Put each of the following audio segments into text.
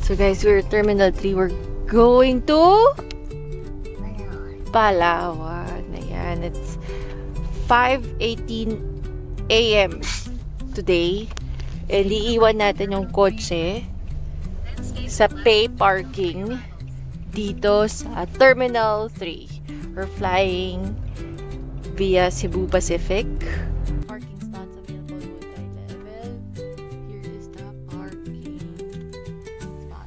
So guys, we're Terminal 3. We're going to Palawan. Ayan, it's 5:18 a.m. today. And iiwan natin yung kotse sa pay parking dito sa Terminal 3. We're flying via Cebu Pacific. Parking slots available multi-level. Here is the parking spot.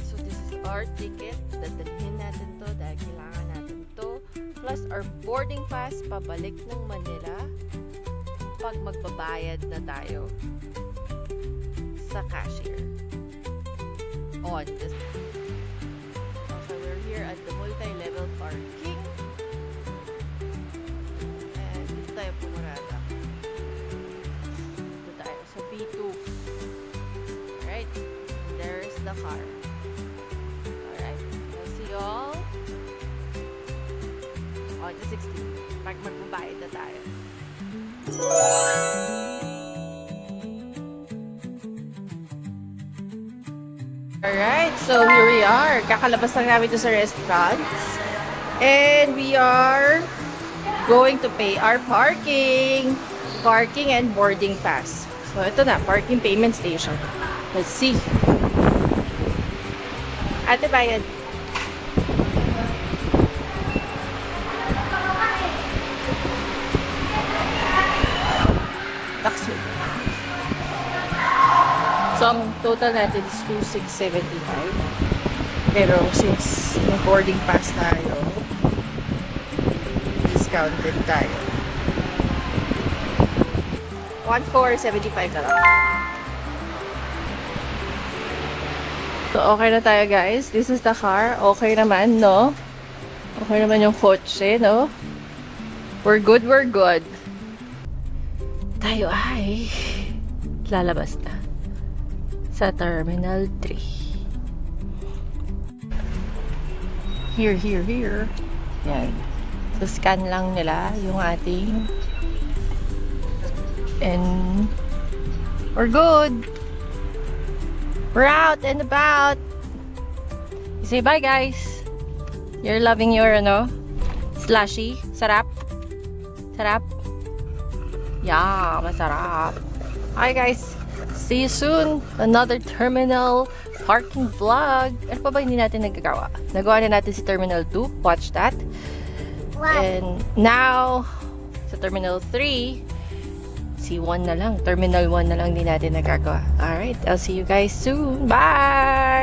So this is our ticket. Dadalhin natin to dahil kailangan natin to. Plus our boarding pass pabalik ng Manila pag magbabayad na tayo sa cashier. On this. So we're here at the multi-level parking. And dito tayo pumarada. Dito tayo sa B2. Alright. There's the car. Alright. I'll see you all on the 16th. Pag magbabayad na tayo. Alright, so here we are. Kakalabas lang namin ito sa restaurants. And we are going to pay our parking and boarding pass. So ito na, parking payment station. Let's see. Ate, bayad. Taxi. So, ang total natin is 2,675. Pero since may boarding pass tayo, discounted tayo. 1,475 na lang. So, okay na tayo guys. This is the car. Okay naman, no? Okay naman yung kotse, no? We're good, we're good. Tayo ay lalabas na sa Terminal 3. Here. Yan. So, scan lang nila yung ating and we're good. We're out and about. You say bye, guys. You're loving your, slushy. Sarap? Sarap? Yeah, masarap. Hi, guys. See you soon. Another terminal parking vlog. Ano pa ba hindi natin nagagawa? Nagawa na natin si Terminal 2. Watch that. Wow. And now, sa Terminal 3, C1 na lang. Terminal 1 na lang din natin nagagawa. Alright, I'll see you guys soon. Bye!